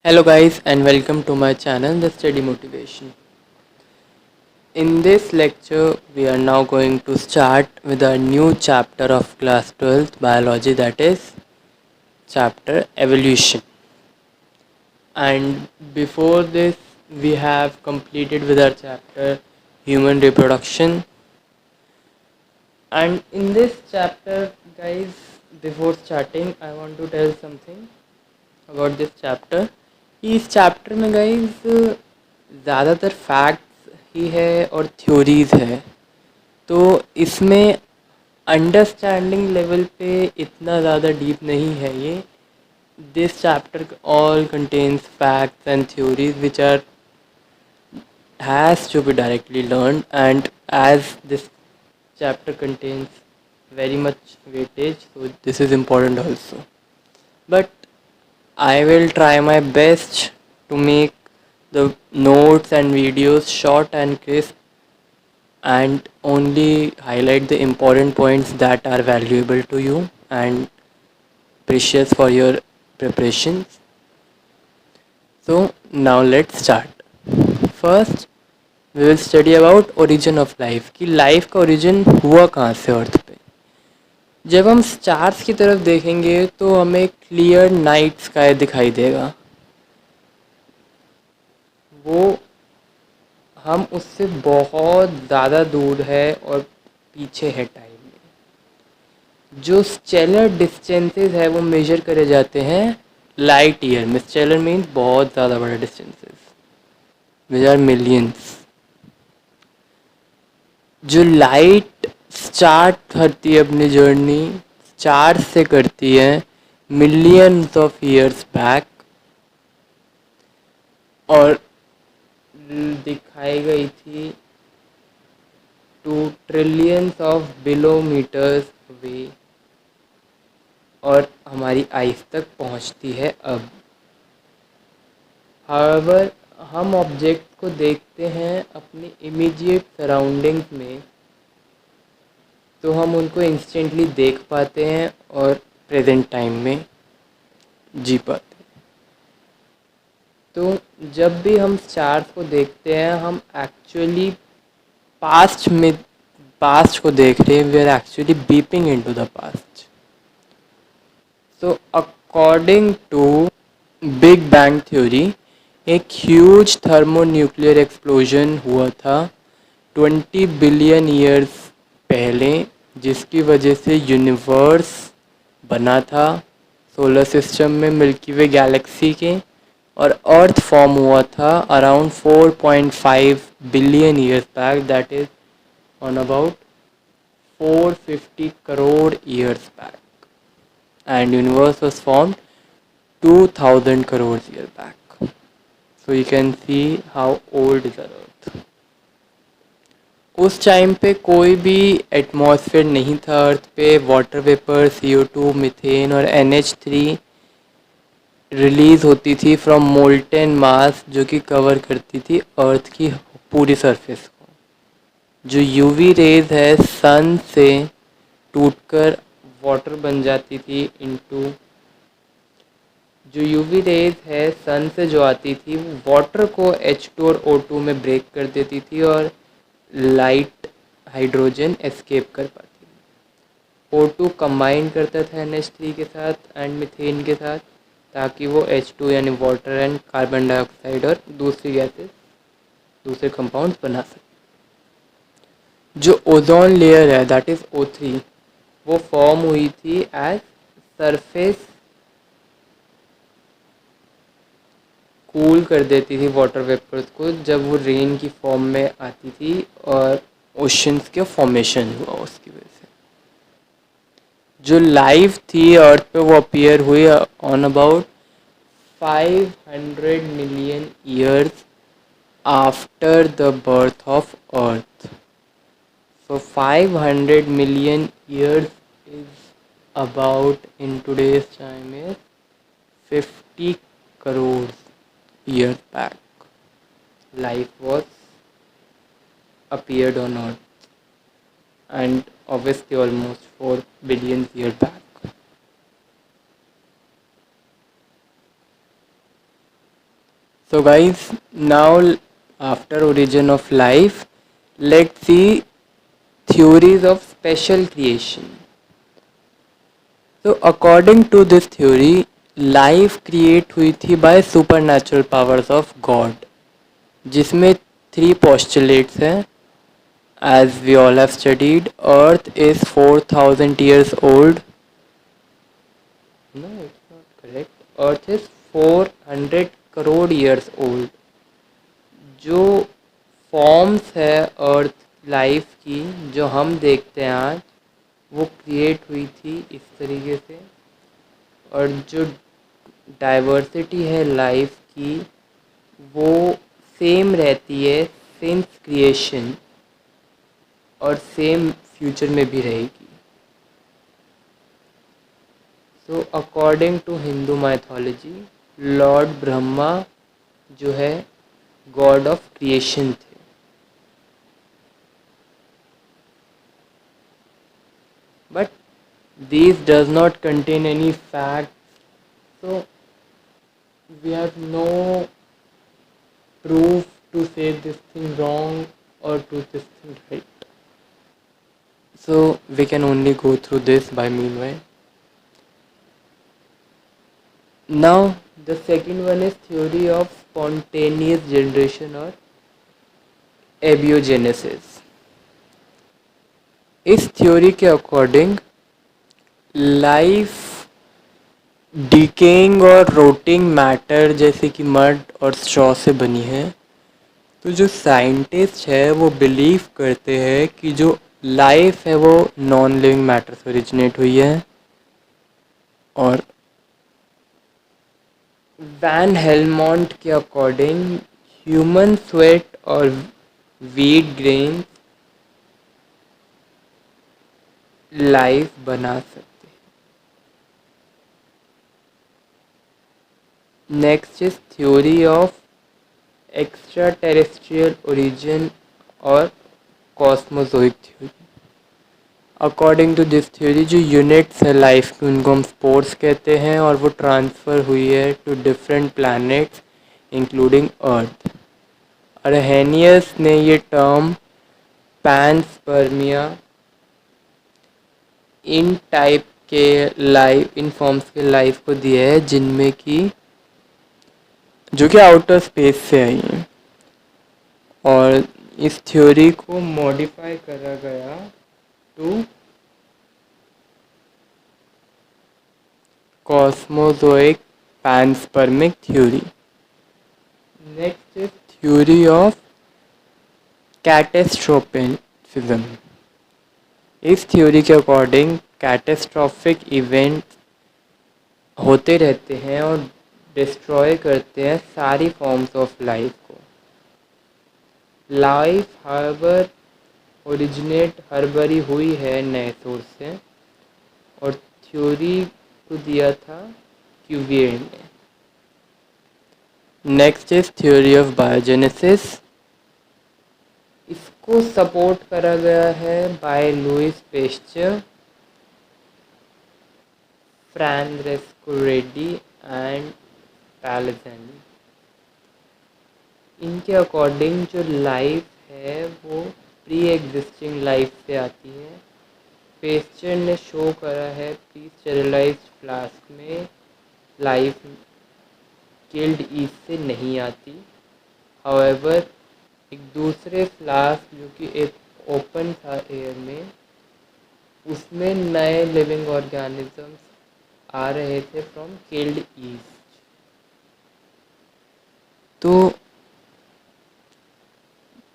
Hello guys and welcome to my channel The Study Motivation. In this lecture we are now going to start with a new chapter of class 12th biology, that is chapter evolution. And before this we have completed with our chapter human reproduction. And in this chapter guys, before starting I want to tell something about this chapter. इस chapter में guys ज़्यादातर facts ही है और theories है, तो इसमें understanding level पे इतना ज़्यादा डीप नहीं है ये. This chapter all contains facts and theories which are has to be directly learned, and as this chapter contains very much weightage, so this is important also. But I will try my best to make the notes and videos short and crisp and only highlight the important points that are valuable to you and precious for your preparations. So now let's start. First we will study about origin of life, कि life का origin हुआ कहाँ से अर्थ पे. जब हम stars की तरफ देखेंगे तो हमें क्लियर नाइट स्काई दिखाई देगा. वो हम उससे बहुत ज़्यादा दूर है और पीछे है टाइम में. जो स्टेलर डिस्टेंसेस है वो मेजर करे जाते हैं लाइट ईयर में. स्टेलर मीन्स बहुत ज़्यादा बड़ा डिस्टेंसेस, विच आर मिलियंस. जो लाइट स्टार्ट करती है अपनी जर्नी स्टार से करती है मिलियंस ऑफ ईयर्स बैक, और दिखाई गई थी 2 ट्रिलियंस ऑफ किलोमीटर्स अवे, और हमारी आइस तक पहुंचती है अब. हाउएवर हम ऑब्जेक्ट को देखते हैं अपनी इमीडिएट सराउंडिंग्स में, तो हम उनको इंस्टेंटली देख पाते हैं और प्रेजेंट टाइम में जी पाते हैं. तो जब भी हम स्टार्स को देखते हैं हम एक्चुअली पास्ट को देख रहे हैं. We are actually peeping into the past. So according to big bang theory एक ह्यूज थर्मोन्यूक्लियर एक्सप्लोजन हुआ था 20 बिलियन ईयर्स पहले, जिसकी वजह से यूनिवर्स बना था सोलर सिस्टम में मिल्की वे गैलेक्सी के, और अर्थ फॉर्म हुआ था around 4.5 billion years back, that is on about 450 crore years back, and universe was formed 2000 crores years back. So you can see how old is our earth. उस time पे कोई भी atmosphere नहीं था अर्थ पे. वाटर वेपर, CO2, मीथेन और NH3 release होती थी फ्रॉम मोल्टेन मास, जो कि कवर करती थी अर्थ की पूरी सरफेस को. जो यूवी रेज है सन से टूटकर वाटर बन जाती थी इनटू, जो यूवी रेज है सन से जो आती थी वो वाटर को H2 और O2 में ब्रेक कर देती थी और लाइट हाइड्रोजन एस्केप कर पाती थी. O2 कंबाइन करता था NH3 के साथ एंड मीथेन के साथ, ताकि वो H2 यानी वाटर एंड कार्बन डाइऑक्साइड और दूसरी गैसेस, दूसरे कंपाउंड्स बना सके. जो ओजोन लेयर है दैट इज़ O3, वो फॉर्म हुई थी एज सरफेस कूल कर देती थी वाटर वेपर्स को जब वो रेन की फॉर्म में आती थी और ओशंस के फॉर्मेशन हुआ उसकी वजह से. जो लाइफ थी अर्थ पे वो अपीयर हुई on about 500 million years after the birth of earth. So 500 million years is about, in today's time, is 50 crores years back. Life was appeared on Earth, and obviously almost 4 billion years back. So guys, now after origin of life, let's see theories of special creation. So according to this theory, life create हुई थी by supernatural powers of God, जिसमें three postulates हैं. As we all have studied, Earth is 4,000 years old. No, it's not correct. Earth is 400 crore years old. जो forms है अर्थ life की जो हम देखते हैं आज, वो क्रिएट हुई थी इस तरीके से. और जो डाइवर्सिटी है लाइफ की, वो सेम रहती है सिंस क्रिएशन, और सेम फ्यूचर में भी रहेगी. So according to Hindu mythology, Lord Brahma जो है गॉड ऑफ क्रिएशन थे. But this does not contain any fact, so we have no proof to say this thing wrong or to this thing right. So we can only go through this by meanwhile. Now the second one is theory of spontaneous generation or abiogenesis. इस theory के according life decaying और रोटिंग matter जैसे कि mud और straw से बनी है. तो जो साइंटिस्ट है वो बिलीव करते हैं कि जो लाइफ है वो नॉन लिविंग मैटर से ओरिजिनेट हुई है. और वैन हेलमोंट के अकॉर्डिंग ह्यूमन स्वेट और वीट ग्रेन लाइफ बना सकते हैं. Next is theory of extraterrestrial origin और cosmozoic theory. According to this theory जो यूनिट्स है लाइफ की उनको हम स्पोर्स कहते हैं, और वो ट्रांसफ़र हुई है टू डिफरेंट प्लैनेट्स इंक्लूडिंग अर्थ. अर्हेनियस ने ये टर्म पैनस्पर्मिया इन टाइप के लाइफ, इन फॉर्म्स के लाइफ को दिया है जिनमें कि जो कि आउटर स्पेस से आई हैं. और इस थ्योरी को मॉडिफाई करा गया to cosmozoic panspermic theory. Next is theory of catastrophism. इस थ्योरी के अकॉर्डिंग कैटेस्ट्रॉफिक इवेंट होते रहते हैं और डिस्ट्रॉय करते हैं सारी फॉर्म्स ऑफ लाइफ को. लाइफ हाउएवर ओरिजिनेट हर बारी हुई है नए सोर्स से, और थ्योरी को दिया था क्यूवियर ने. Next is theory of biogenesis. इसको सपोर्ट करा गया है by Louis Pasteur, Francesco Redi and पैलेजेनी. इनके अकॉर्डिंग जो लाइफ है वो प्री एग्जिस्टिंग लाइफ से आती है. पेस्चर ने शो करा है प्री स्टेरिलाइज्ड फ्लास्क में लाइफ किल्ड ईस्ट से नहीं आती. हाउएवर एक दूसरे फ्लास्क जो कि एक ओपन था एयर में, उसमें नए लिविंग ऑर्गेनिजम्स आ रहे थे फ्रॉम किल्ड ईस्ट.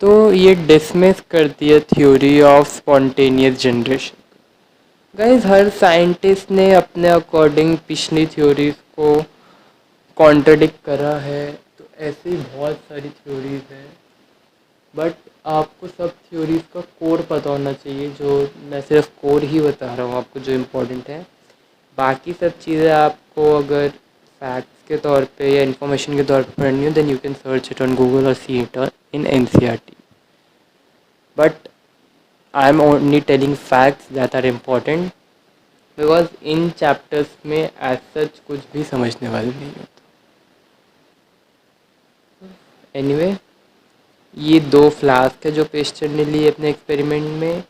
तो ये डिसमिस करती है theory of spontaneous generation. Guys her scientist ने अपने अकॉर्डिंग पिछली थ्योरीज को कॉन्ट्रडिक्ट करा है. तो ऐसी बहुत सारी थ्योरीज हैं, बट आपको सब थ्योरीज का कोर पता होना चाहिए. जो मैं सिर्फ कोर ही बता रहा हूँ आपको जो इम्पोर्टेंट है. बाकी सब चीज़ें आपको अगर फैक्ट्स के तौर पे या इन्फॉर्मेशन के तौर पे पढ़नी हो, then you can search it on Google और see it in NCERT. But I am only telling facts that are important, because in chapters में एज सच कुछ भी समझने वाले नहीं होता. एनीवे ये 2 फ्लास्क है जो पेस्टर ने लिए अपने एक्सपेरिमेंट में।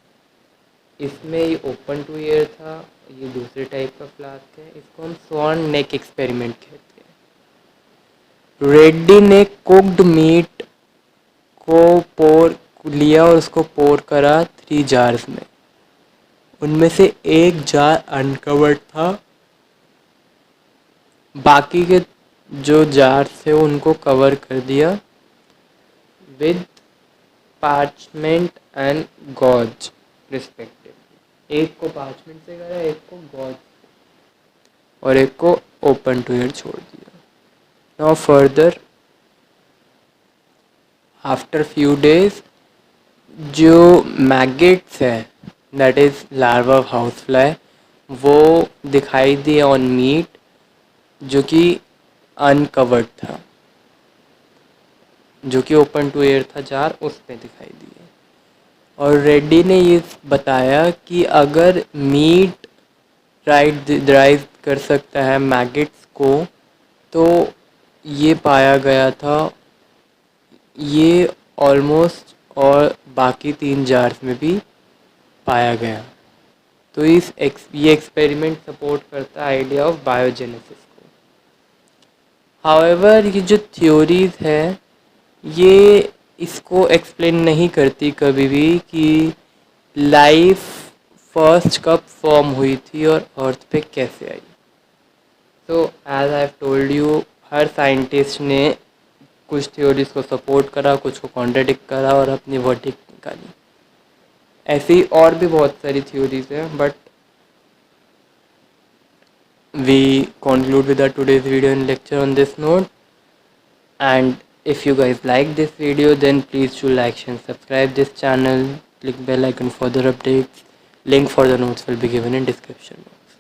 इसमें ये ओपन टू एयर था, ये दूसरे टाइप का फ्लास्क है। इसको हम स्वॉन नेक एक्सपेरिमेंट कहते हैं। रेड्डी ने कुक्ड मीट को पोर लिया और उसको पोर करा 3 जार्स में। उनमें से एक जार अनकवर्ड था, बाकी के जो जार थे उनको कवर कर दिया with parchment and gauze respectively. एक को पार्चमेंट से करा, एक को गॉज और एक को ओपन टू एयर छोड़ दिया। Now further after few days जो मैगेट्स है, that is larva of house fly, वो दिखाई दिए ऑन मीट जो कि अनकवर्ड था, जो कि ओपन टू एयर था जार, उसमें दिखाई दिए। और रेड्डी ने ये बताया कि अगर मीट ड्राइव कर सकता है मैगेट्स को, तो ये पाया गया था ये ऑलमोस्ट और बाकी 3 जार्स में भी पाया गया। तो ये एक्सपेरिमेंट सपोर्ट करता है आइडिया ऑफ बायोजेनेसिस को। हाउएवर ये जो थ्योरीज है ये इसको एक्सप्लेन नहीं करती कभी भी कि लाइफ फर्स्ट कब फॉर्म हुई थी और अर्थ पे कैसे आई। तो as I have told you, हर साइंटिस्ट ने कुछ थ्योरीज को सपोर्ट करा, कुछ को कॉन्ट्राडिक्ट करा और अपनी वर्डिक्ट निकाली। ऐसी और भी बहुत सारी थ्योरीज हैं, but we conclude with our today's video and lecture on this note. And if you guys like this video, then please do like, share and subscribe this channel, click bell icon for further updates. Link for the notes will be given in description box.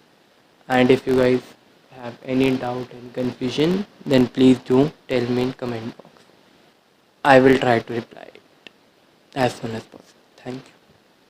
And if you guys have any doubt and confusion, then please do tell me in comment box. I will try to reply it as soon as possible. Thank you.